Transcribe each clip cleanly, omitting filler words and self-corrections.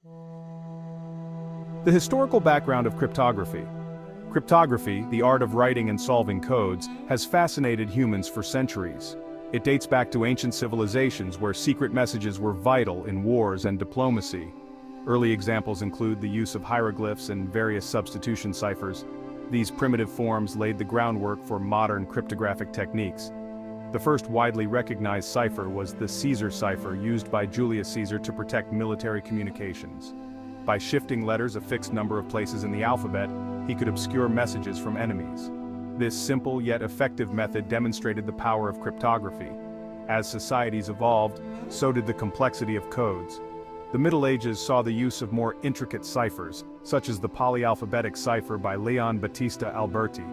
The historical background of cryptography. Cryptography, the art of writing and solving codes, has fascinated humans for centuries. It dates back to ancient civilizations where secret messages were vital in wars and diplomacy. Early examples include the use of hieroglyphs and various substitution ciphers. These primitive forms laid the groundwork for modern cryptographic techniques. The first widely recognized cipher was the Caesar cipher used by Julius Caesar to protect military communications. By shifting letters a fixed number of places in the alphabet, he could obscure messages from enemies. This simple yet effective method demonstrated the power of cryptography. As societies evolved, so did the complexity of codes. The Middle Ages saw the use of more intricate ciphers, such as the polyalphabetic cipher by Leon Battista Alberti.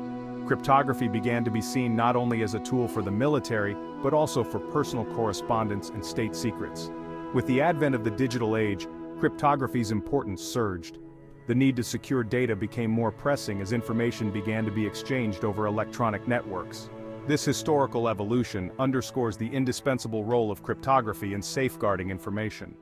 Cryptography began to be seen not only as a tool for the military, but also for personal correspondence and state secrets. With the advent of the digital age, cryptography's importance surged. The need to secure data became more pressing as information began to be exchanged over electronic networks. This historical evolution underscores the indispensable role of cryptography in safeguarding information.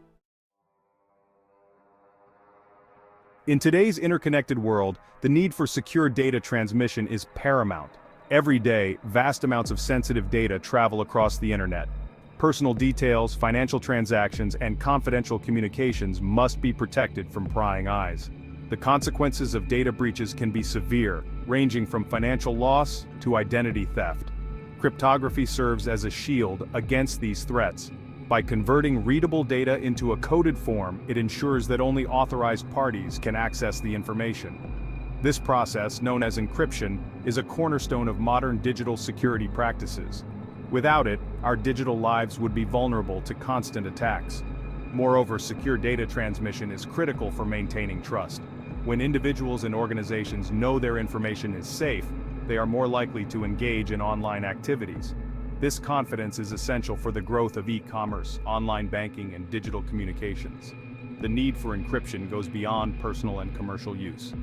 In today's interconnected world, the need for secure data transmission is paramount. Every day, vast amounts of sensitive data travel across the internet. Personal details, financial transactions, and confidential communications must be protected from prying eyes. The consequences of data breaches can be severe, ranging from financial loss to identity theft. Cryptography serves as a shield against these threats. By converting readable data into a coded form, it ensures that only authorized parties can access the information. This process, known as encryption, is a cornerstone of modern digital security practices. Without it, our digital lives would be vulnerable to constant attacks. Moreover, secure data transmission is critical for maintaining trust. When individuals and organizations know their information is safe, they are more likely to engage in online activities. This confidence is essential for the growth of e-commerce, online banking, and digital communications. The need for encryption goes beyond personal and commercial use.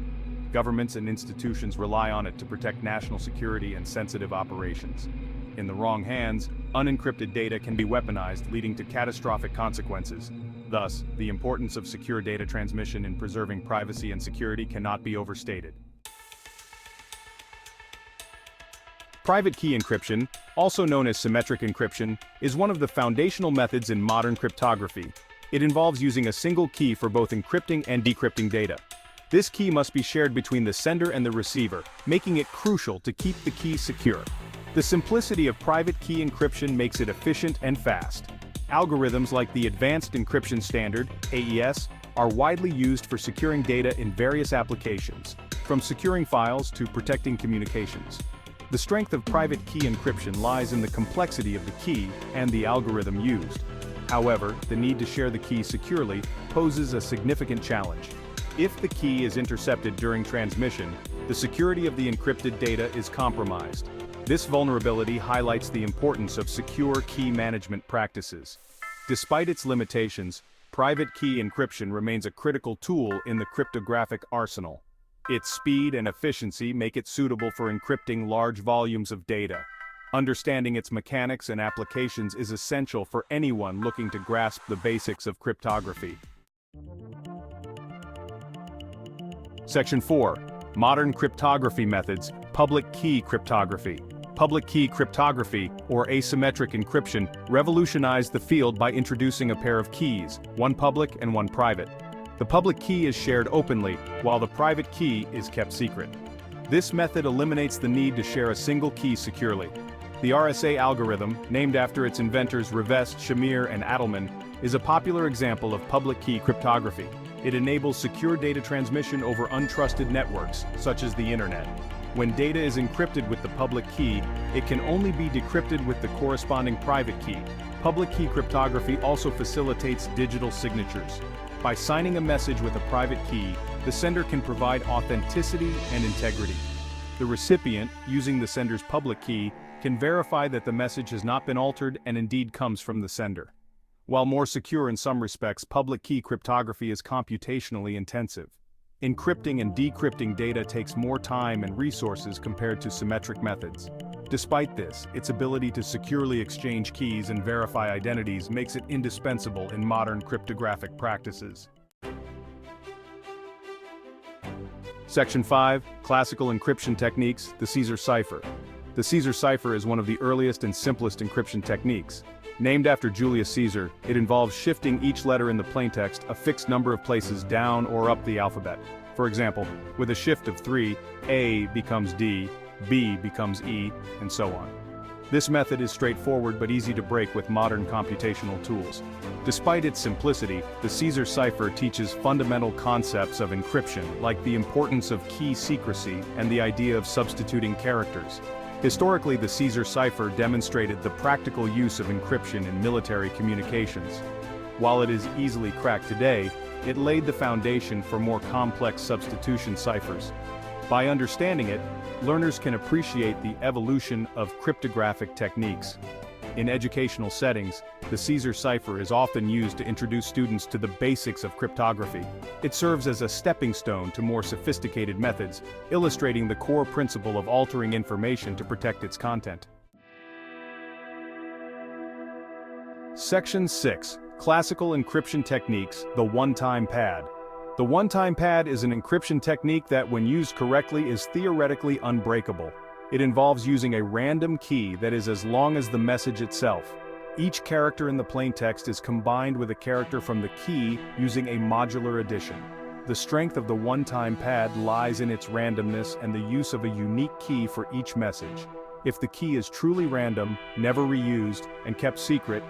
Governments and institutions rely on it to protect national security and sensitive operations. In the wrong hands, unencrypted data can be weaponized, leading to catastrophic consequences. Thus, the importance of secure data transmission in preserving privacy and security cannot be overstated. Private key encryption, also known as symmetric encryption, is one of the foundational methods in modern cryptography. It involves using a single key for both encrypting and decrypting data. This key must be shared between the sender and the receiver, making it crucial to keep the key secure. The simplicity of private key encryption makes it efficient and fast. Algorithms like the Advanced Encryption Standard, AES, are widely used for securing data in various applications, from securing files to protecting communications. The strength of private key encryption lies in the complexity of the key and the algorithm used. However, the need to share the key securely poses a significant challenge. If the key is intercepted during transmission, the security of the encrypted data is compromised. This vulnerability highlights the importance of secure key management practices. Despite its limitations, private key encryption remains a critical tool in the cryptographic arsenal. Its speed and efficiency make it suitable for encrypting large volumes of data. Understanding its mechanics and applications is essential for anyone looking to grasp the basics of cryptography. Section 4. Modern cryptography methods, public key cryptography. Public key cryptography, or asymmetric encryption, revolutionized the field by introducing a pair of keys, one public and one private. The public key is shared openly, while the private key is kept secret. This method eliminates the need to share a single key securely. The RSA algorithm, named after its inventors Rivest, Shamir, and Adelman, is a popular example of public key cryptography. It enables secure data transmission over untrusted networks, such as the internet. When data is encrypted with the public key, it can only be decrypted with the corresponding private key. Public key cryptography also facilitates digital signatures. By signing a message with a private key, the sender can provide authenticity and integrity. The recipient, using the sender's public key, can verify that the message has not been altered and indeed comes from the sender. While more secure in some respects, public key cryptography is computationally intensive. Encrypting and decrypting data takes more time and resources compared to symmetric methods. Despite this, its ability to securely exchange keys and verify identities makes it indispensable in modern cryptographic practices. Section 5, Classical Encryption Techniques, the Caesar Cipher. The Caesar cipher is one of the earliest and simplest encryption techniques. Named after Julius Caesar, it involves shifting each letter in the plaintext a fixed number of places down or up the alphabet. For example, with a shift of 3, A becomes D, B becomes E, and so on. This method is straightforward but easy to break with modern computational tools. Despite its simplicity, the Caesar cipher teaches fundamental concepts of encryption, like the importance of key secrecy and the idea of substituting characters. Historically, the Caesar cipher demonstrated the practical use of encryption in military communications. While it is easily cracked today, it laid the foundation for more complex substitution ciphers. By understanding it, learners can appreciate the evolution of cryptographic techniques. In educational settings, the Caesar cipher is often used to introduce students to the basics of cryptography. It serves as a stepping stone to more sophisticated methods, illustrating the core principle of altering information to protect its content. Section 6. Classical Encryption Techniques, the one-time pad. The one-time pad is an encryption technique that, when used correctly, is theoretically unbreakable. It involves using a random key that is as long as the message itself. Each character in the plaintext is combined with a character from the key using a modular addition. The strength of the one-time pad lies in its randomness and the use of a unique key for each message. If the key is truly random, never reused, and kept secret,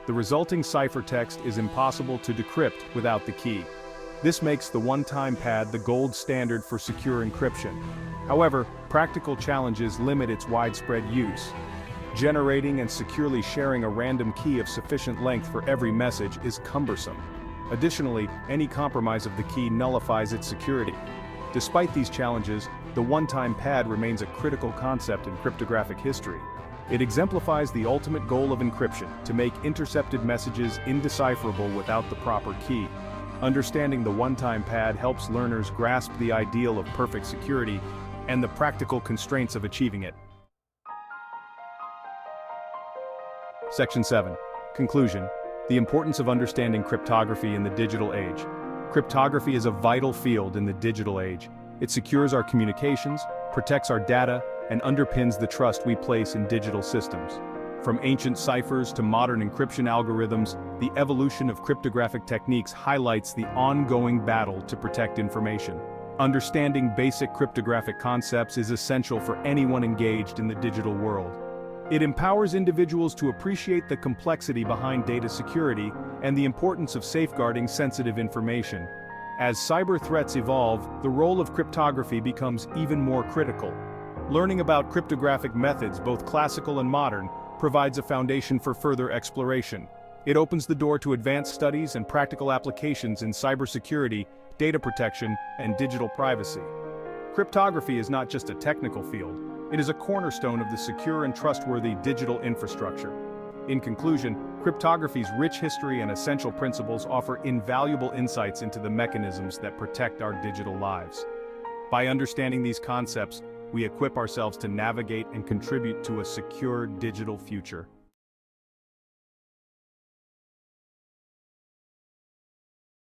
the resulting ciphertext is impossible to decrypt without the key. This makes the one-time pad the gold standard for secure encryption. However, practical challenges limit its widespread use. Generating and securely sharing a random key of sufficient length for every message is cumbersome. Additionally, any compromise of the key nullifies its security. Despite these challenges, the one-time pad remains a critical concept in cryptographic history. It exemplifies the ultimate goal of encryption, to make intercepted messages indecipherable without the proper key. Understanding the one-time pad helps learners grasp the ideal of perfect security and the practical constraints of achieving it. Section 7. Conclusion. The importance of understanding cryptography in the digital age. Cryptography is a vital field in the digital age. It secures our communications, protects our data, and underpins the trust we place in digital systems. From ancient ciphers to modern encryption algorithms, the evolution of cryptographic techniques highlights the ongoing battle to protect information. Understanding basic cryptographic concepts is essential for anyone engaged in the digital world. It empowers individuals to appreciate the complexity behind data security and the importance of safeguarding sensitive information. As cyber threats evolve, the role of cryptography becomes even more critical. Learning about cryptographic methods, both classical and modern, provides a foundation for further exploration. It opens the door to advanced studies and practical applications in cybersecurity, data protection, and digital privacy. Cryptography is not just a technical field, it is a cornerstone of the secure and trustworthy digital infrastructure. In conclusion, cryptography's rich history and essential principles offer invaluable insights into the mechanisms that protect our digital lives. By understanding these concepts, we equip ourselves to navigate and contribute to a secure digital future.